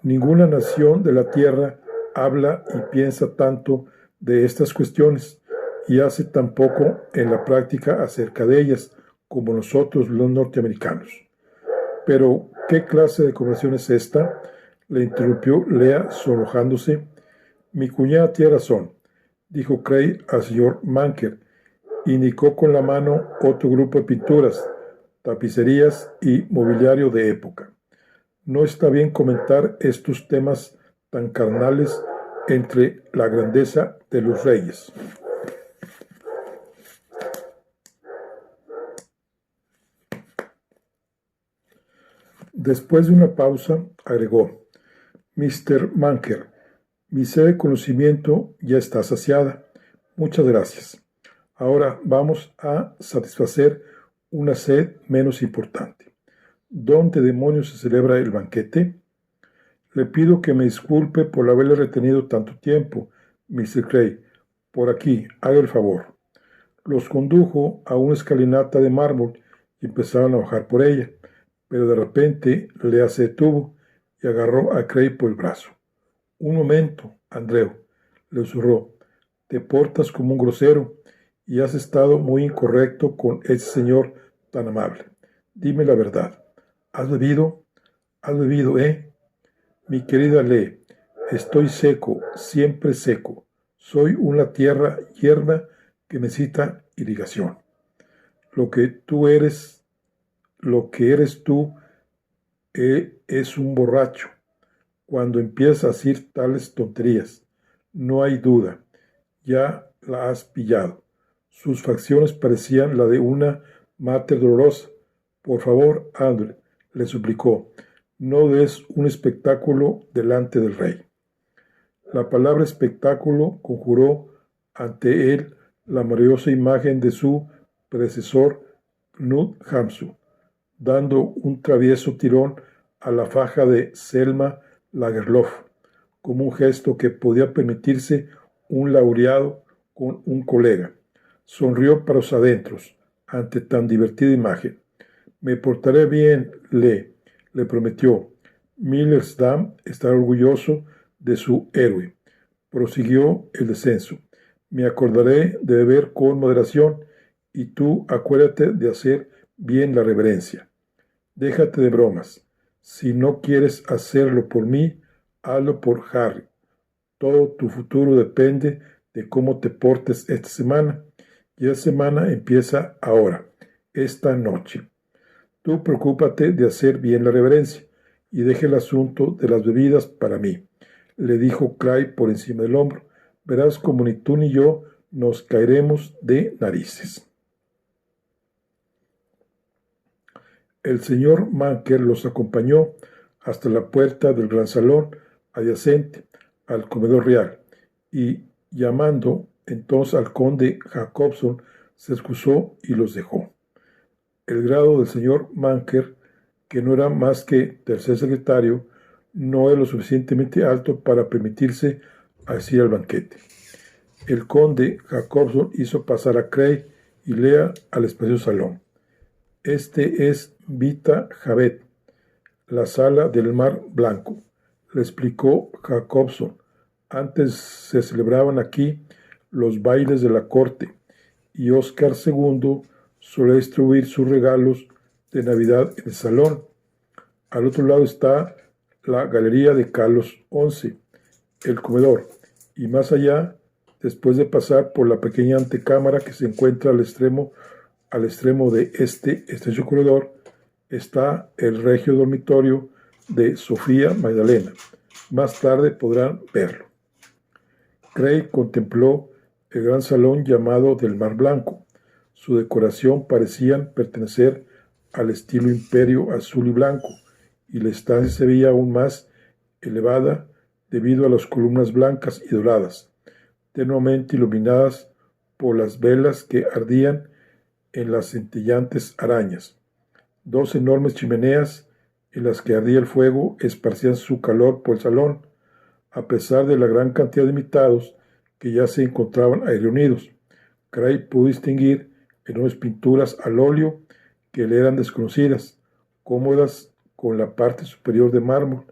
S1: Ninguna nación de la Tierra habla y piensa tanto de estas cuestiones y hace tan poco en la práctica acerca de ellas como nosotros los norteamericanos. Pero, ¿qué clase de conversación es esta? Le interrumpió Lea sonrojándose. Mi cuñada tiene razón, dijo Cray al señor Manker. Indicó con la mano otro grupo de pinturas, tapicerías y mobiliario de época. No está bien comentar estos temas tan carnales entre la grandeza de los reyes. Después de una pausa, agregó, Mr. Manker, mi sed de conocimiento ya está saciada. Muchas gracias. Ahora vamos a satisfacer una sed menos importante. ¿Dónde demonios se celebra el banquete? Le pido que me disculpe por haberle retenido tanto tiempo, Mr. Cray. Por aquí, haga el favor. Los condujo a una escalinata de mármol y empezaron a bajar por ella, pero de repente Lea se detuvo y agarró a Cray por el brazo. Un momento, Andreu, le susurró. Te portas como un grosero y has estado muy incorrecto con ese señor tan amable. Dime la verdad. ¿Has bebido? ¿Has bebido, Mi querida Lee, estoy seco, siempre seco. Soy una tierra yerma que necesita irrigación. Lo que eres tú, es un borracho. Cuando empiezas a decir tales tonterías, no hay duda, ya la has pillado. Sus facciones parecían la de una mater dolorosa. Por favor, Andrew, le suplicó, no des un espectáculo delante del rey. La palabra espectáculo conjuró ante él la maravillosa imagen de su predecesor Knut Hamsun, dando un travieso tirón a la faja de Selma Lagerlöf, como un gesto que podía permitirse un laureado con un colega. Sonrió para los adentros ante tan divertida imagen. Me portaré bien, le prometió. Millersdam estará orgulloso de su héroe. Prosiguió el descenso. Me acordaré de beber con moderación y tú acuérdate de hacer bien la reverencia. Déjate de bromas. Si no quieres hacerlo por mí, hazlo por Harry. Todo tu futuro depende de cómo te portes esta semana. Y esta semana empieza ahora, esta noche. Tú preocúpate de hacer bien la reverencia y deje el asunto de las bebidas para mí, le dijo Cray por encima del hombro. Verás como ni tú ni yo nos caeremos de narices. El señor Manker los acompañó hasta la puerta del gran salón adyacente al comedor real y, llamando entonces al conde Jacobson, se excusó y los dejó. El grado del señor Manker, que no era más que tercer secretario, no era lo suficientemente alto para permitirse asistir al banquete. El conde Jacobson hizo pasar a Cray y Lea al espacioso salón. Este es Vita Javet, la sala del Mar Blanco, le explicó Jacobson. Antes se celebraban aquí los bailes de la corte y Oscar II solía distribuir sus regalos de Navidad en el salón. Al otro lado está la galería de Carlos XI, el comedor, y más allá, después de pasar por la pequeña antecámara que se encuentra al extremo de este estrecho corredor, está el regio dormitorio de Sofía Magdalena. Más tarde podrán verlo. Craig contempló el gran salón llamado del Mar Blanco. Su decoración parecía pertenecer al estilo imperio azul y blanco, y la estancia se veía aún más elevada debido a las columnas blancas y doradas, tenuemente iluminadas por las velas que ardían en las centellantes arañas. Dos enormes chimeneas en las que ardía el fuego esparcían su calor por el salón, a pesar de la gran cantidad de invitados que ya se encontraban ahí reunidos. Craig pudo distinguir enormes pinturas al óleo que le eran desconocidas, cómodas con la parte superior de mármol,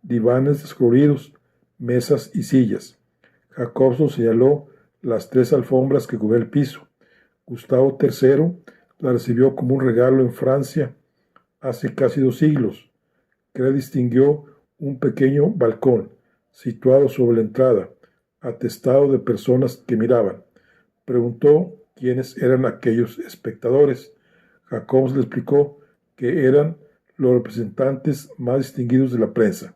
S1: divanes descoloridos, mesas y sillas. Jacobson señaló las 3 alfombras que cubrían el piso. Gustavo III la recibió como un regalo en Francia hace casi 2 siglos. Craig distinguió un pequeño balcón situado sobre la entrada, atestado de personas que miraban. Preguntó quiénes eran aquellos espectadores. Jacobson le explicó que eran los representantes más distinguidos de la prensa.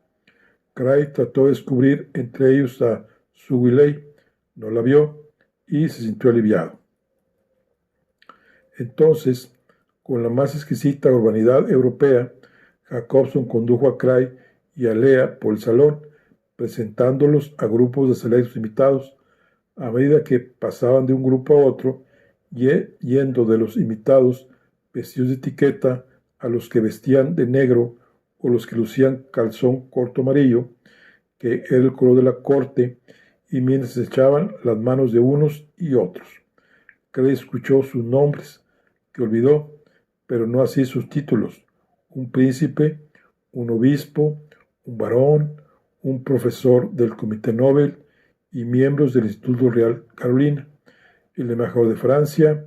S1: Craig trató de descubrir entre ellos a Su Willey, no la vio y se sintió aliviado. Entonces, con la más exquisita urbanidad europea, Jacobson condujo a Craig y a Lea por el salón, presentándolos a grupos de selectos invitados. A medida que pasaban de un grupo a otro, yendo de los invitados vestidos de etiqueta a los que vestían de negro o los que lucían calzón corto amarillo, que era el color de la corte, y mientras se echaban las manos de unos y otros. Craig escuchó sus nombres, que olvidó, pero no así sus títulos: un príncipe, un obispo, un barón, un profesor del Comité Nobel y miembros del Instituto Real Carolina, el embajador de Francia,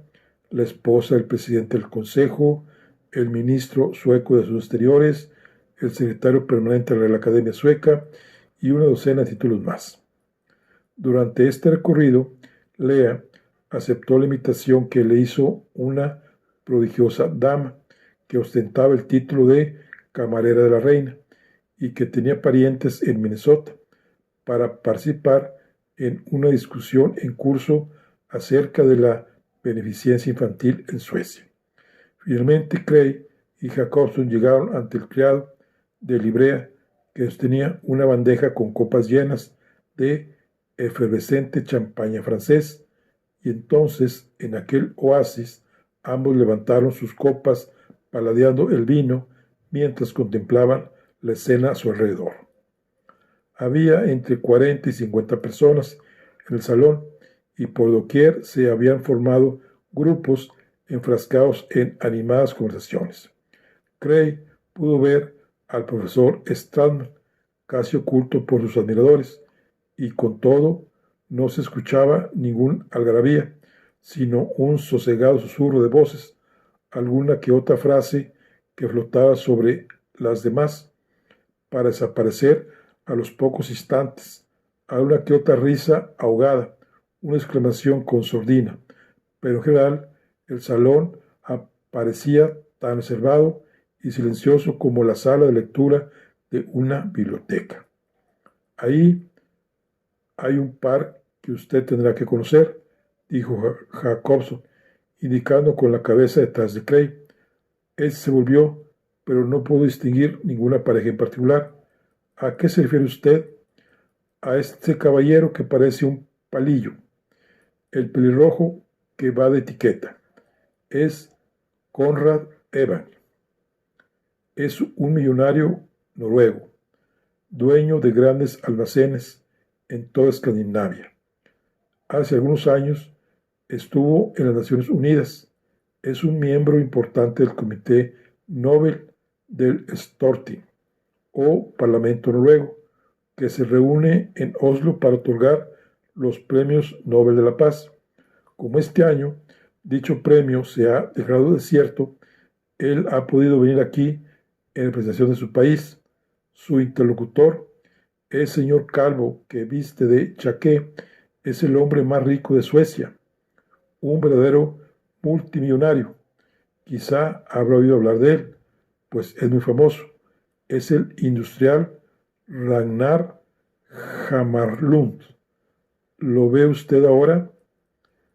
S1: la esposa del presidente del Consejo, el ministro sueco de Asuntos Exteriores, el secretario permanente de la Real Academia Sueca y una docena de títulos más. Durante este recorrido, Lea aceptó la invitación que le hizo una prodigiosa dama que ostentaba el título de camarera de la reina y que tenía parientes en Minnesota, para participar en una discusión en curso acerca de la beneficencia infantil en Suecia. Finalmente, Craig y Jacobson llegaron ante el criado de librea que sostenía una bandeja con copas llenas de efervescente champaña francés, y entonces, en aquel oasis, ambos levantaron sus copas paladeando el vino mientras contemplaban la escena a su alrededor. Había entre 40 y 50 personas en el salón y por doquier se habían formado grupos enfrascados en animadas conversaciones. Craig pudo ver al profesor Stratman, casi oculto por sus admiradores, y con todo no se escuchaba ningún algarabía, sino un sosegado susurro de voces, alguna que otra frase que flotaba sobre las demás, para desaparecer a los pocos instantes, alguna que otra risa ahogada, una exclamación con sordina, pero en general el salón parecía tan reservado y silencioso como la sala de lectura de una biblioteca. Ahí hay un par que usted tendrá que conocer, dijo Jacobson, indicando con la cabeza detrás de Craig. Él se volvió, pero no pudo distinguir ninguna pareja en particular. ¿A qué se refiere usted? A este caballero que parece un palillo, el pelirrojo que va de etiqueta. Es Conrad Evan. Es un millonario noruego, dueño de grandes almacenes en toda Escandinavia. Hace algunos años Estuvo en las Naciones Unidas. Es un miembro importante del Comité Nobel del Storting o Parlamento Noruego, que se reúne en Oslo para otorgar los premios Nobel de la Paz. Como este año dicho premio se ha declarado desierto, él ha podido venir aquí en representación de su país. Su interlocutor, el señor Calvo, que viste de chaqué, es el hombre más rico de Suecia, un verdadero multimillonario. Quizá habrá oído hablar de él, pues es muy famoso. Es el industrial Ragnar Hammarlund. ¿Lo ve usted ahora?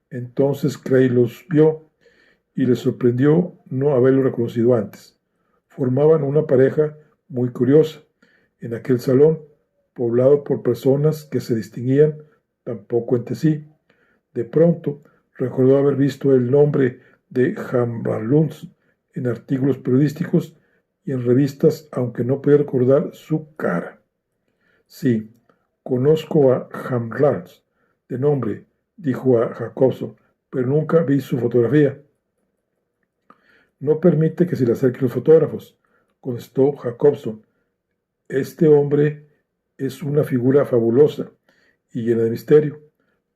S1: Entonces Cray los vio y le sorprendió no haberlo reconocido antes. Formaban una pareja muy curiosa en aquel salón, poblado por personas que se distinguían tampoco entre sí. De pronto recordó haber visto el nombre de Hammarlund en artículos periodísticos y en revistas, aunque no podía recordar su cara. Sí, conozco a Hammarlund de nombre, dijo a Jacobson, pero nunca vi su fotografía. No permite que se le acerquen los fotógrafos, contestó Jacobson. Este hombre es una figura fabulosa y llena de misterio,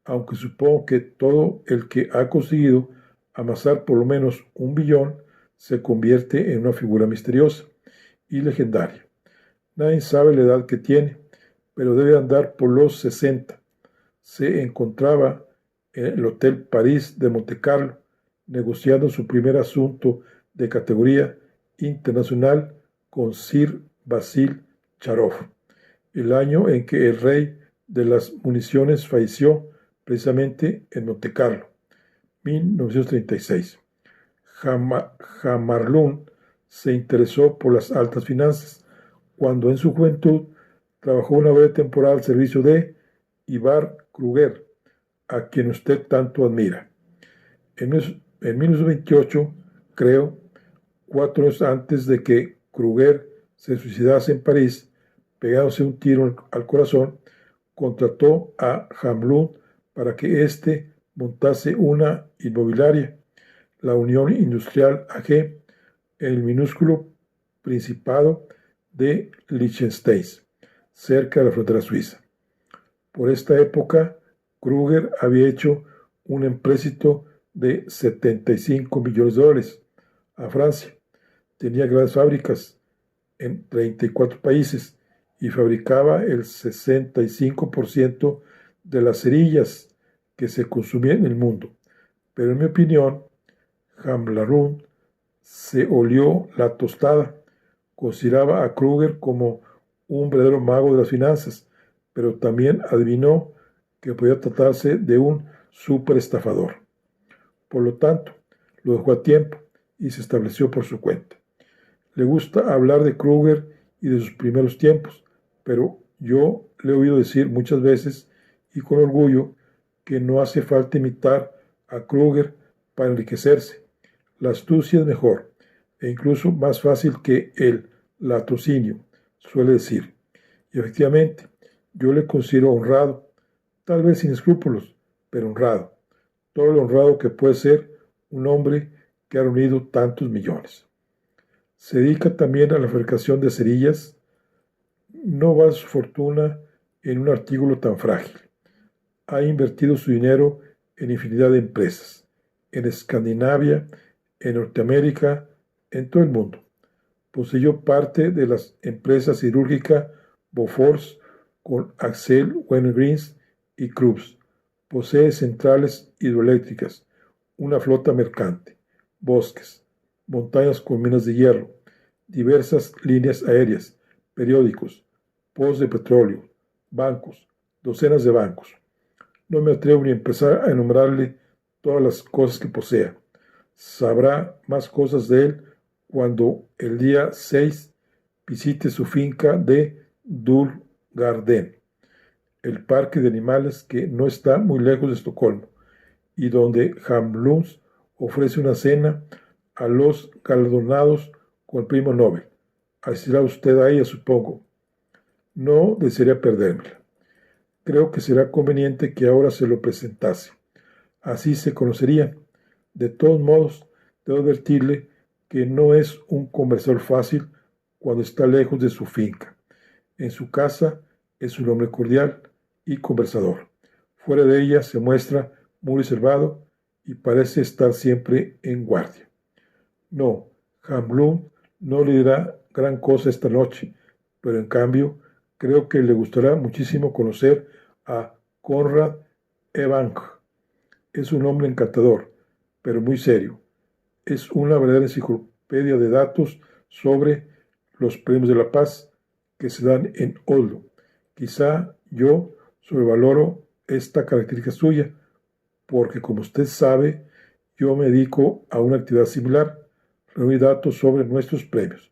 S1: aunque supongo que todo el que ha conseguido amasar por lo menos 1 billón se convierte en una figura misteriosa y legendaria. Nadie sabe la edad que tiene, pero debe andar por los 60. Se encontraba en el Hotel París de Montecarlo, negociando su primer asunto de categoría internacional con Sir Basil Charov, el año en que el rey de las municiones falleció precisamente en Montecarlo, 1936. Hammarlund se interesó por las altas finanzas cuando en su juventud trabajó una breve temporada al servicio de Ivar Kruger, a quien usted tanto admira. En 1928, creo, 4 años antes de que Kruger se suicidase en París, pegándose un tiro al corazón, contrató a Hammarlund para que éste montase una inmobiliaria, la Unión Industrial AG, en el minúsculo Principado de Liechtenstein, cerca de la frontera suiza. Por esta época, Kruger había hecho un empréstito de 75 millones de dólares a Francia. Tenía grandes fábricas en 34 países y fabricaba el 65% de las cerillas que se consumían en el mundo. Pero en mi opinión, Hammarlund se olió la tostada. Consideraba a Kruger como un verdadero mago de las finanzas, pero también adivinó que podía tratarse de un superestafador. Por lo tanto, lo dejó a tiempo y se estableció por su cuenta. Le gusta hablar de Kruger y de sus primeros tiempos, pero yo le he oído decir muchas veces y con orgullo que no hace falta imitar a Kruger para enriquecerse. La astucia es mejor e incluso más fácil que el latrocinio, suele decir. Y efectivamente, yo le considero honrado, tal vez sin escrúpulos, pero honrado. Todo lo honrado que puede ser un hombre que ha reunido tantos millones. Se dedica también a la fabricación de cerillas. No va su fortuna en un artículo tan frágil. Ha invertido su dinero en infinidad de empresas, en Escandinavia, en Norteamérica, en todo el mundo. Poseyó parte de la empresa cirúrgica Bofors con Axel Wenner-Gren y Krupp. Posee centrales hidroeléctricas, una flota mercante, bosques, montañas con minas de hierro, diversas líneas aéreas, periódicos, pozos de petróleo, bancos, docenas de bancos. No me atrevo ni a empezar a enumerarle todas las cosas que posea. Sabrá más cosas de él cuando el día 6 visite su finca de Djurgården, el parque de animales que no está muy lejos de Estocolmo, y donde Hammarlund ofrece una cena a los galardonados con el premio Nobel. Asistirá usted a ella, supongo. No desearía perdérmela. Creo que será conveniente que ahora se lo presentase. Así se conocerían. De todos modos, debo advertirle que no es un conversador fácil cuando está lejos de su finca. En su casa es un hombre cordial y conversador. Fuera de ella se muestra muy reservado y parece estar siempre en guardia. No, Hamblum no le dirá gran cosa esta noche, pero en cambio creo que le gustará muchísimo conocer a Conrad Evang. Es un hombre encantador, pero muy serio. Es una verdadera enciclopedia de datos sobre los premios de la paz que se dan en Oslo. Quizá yo sobrevaloro esta característica suya, porque como usted sabe, yo me dedico a una actividad similar, reunir datos sobre nuestros premios.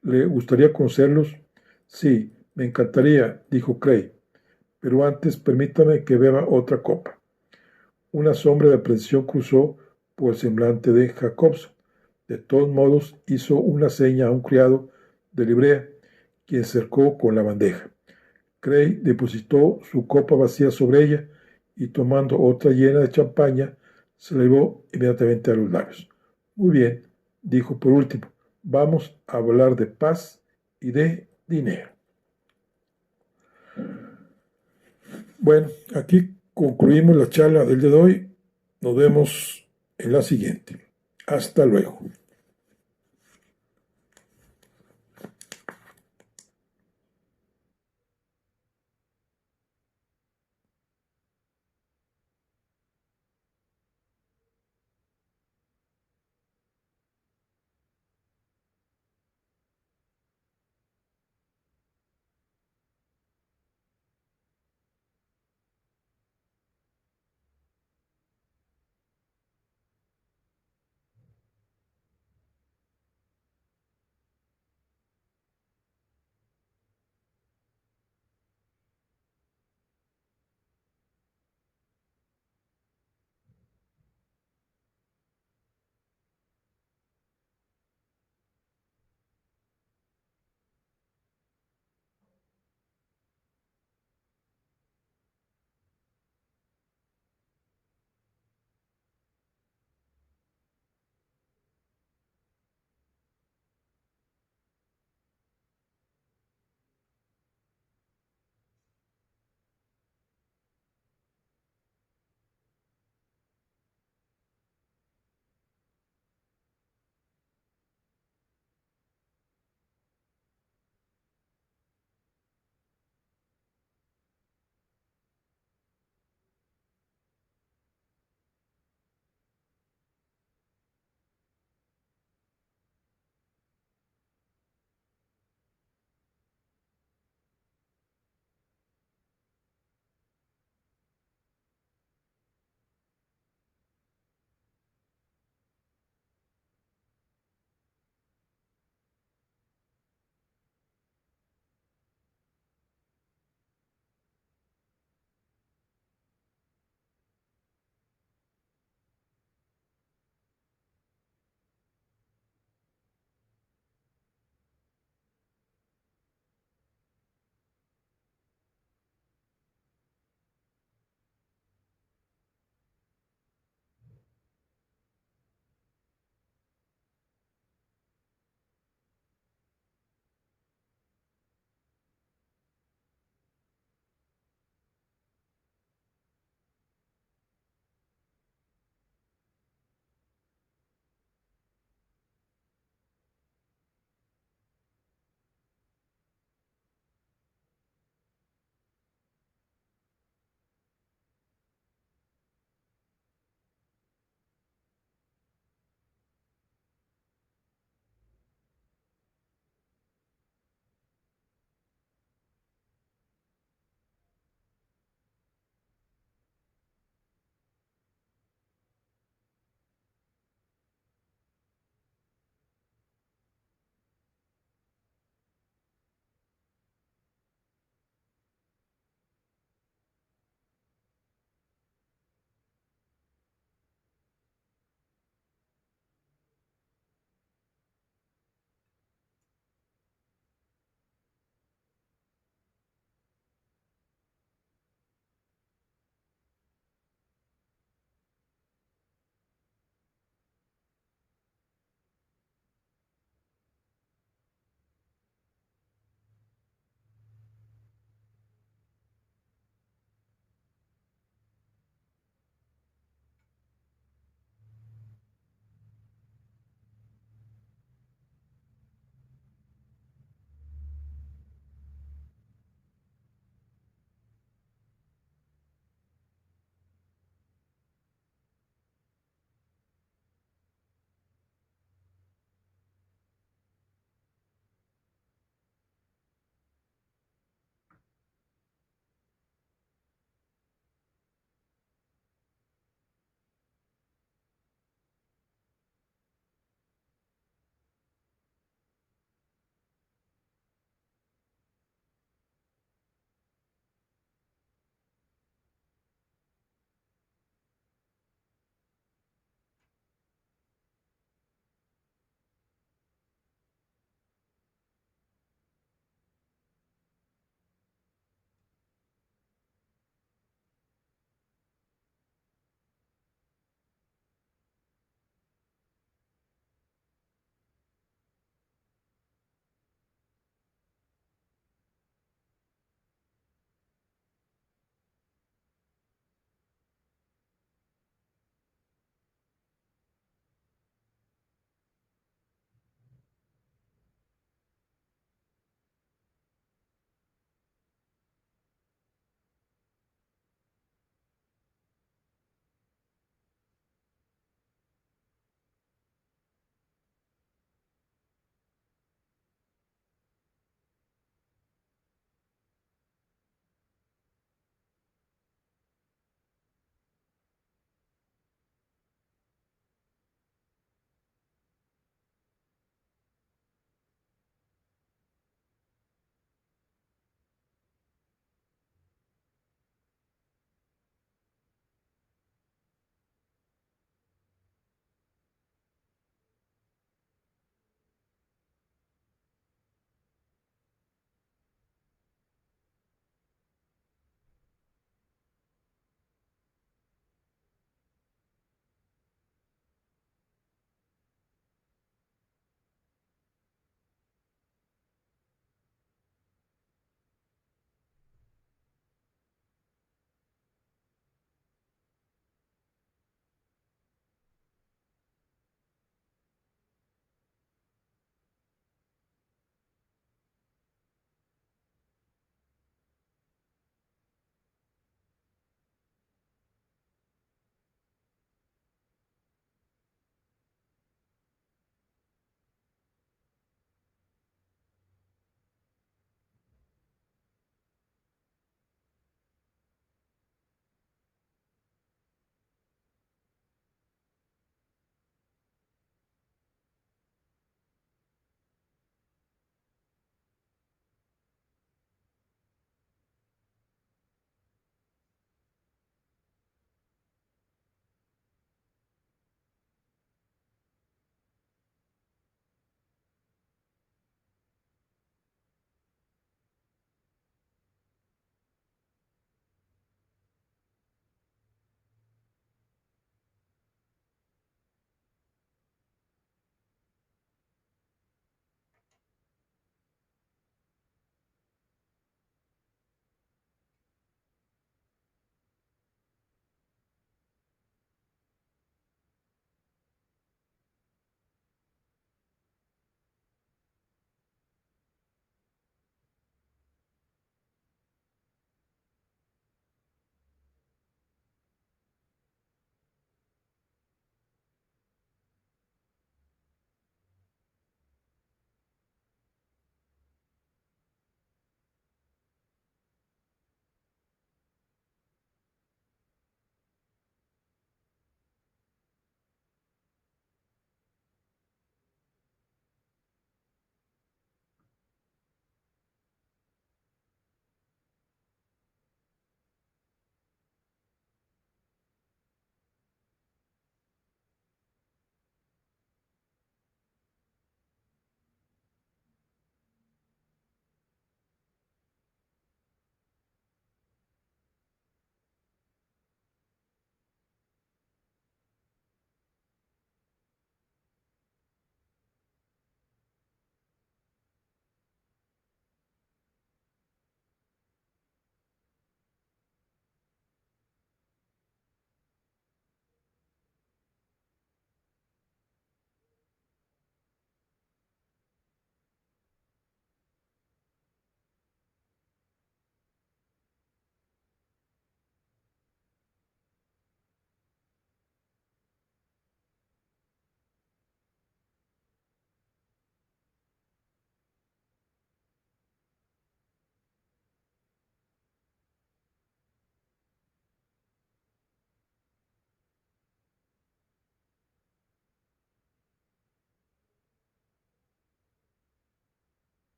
S1: ¿Le gustaría conocerlos? Sí, me encantaría, dijo Cray, pero antes permítame que beba otra copa. Una sombra de aprensión cruzó por el semblante de Jacobson. De todos modos, hizo una seña a un criado de Librea, quien se acercó con la bandeja. Cray depositó su copa vacía sobre ella y tomando otra llena de champaña, se la llevó inmediatamente a los labios. Muy bien, dijo por último, vamos a hablar de paz y de dinero. Bueno, aquí concluimos la charla del día de hoy. Nos vemos en la siguiente. Hasta luego.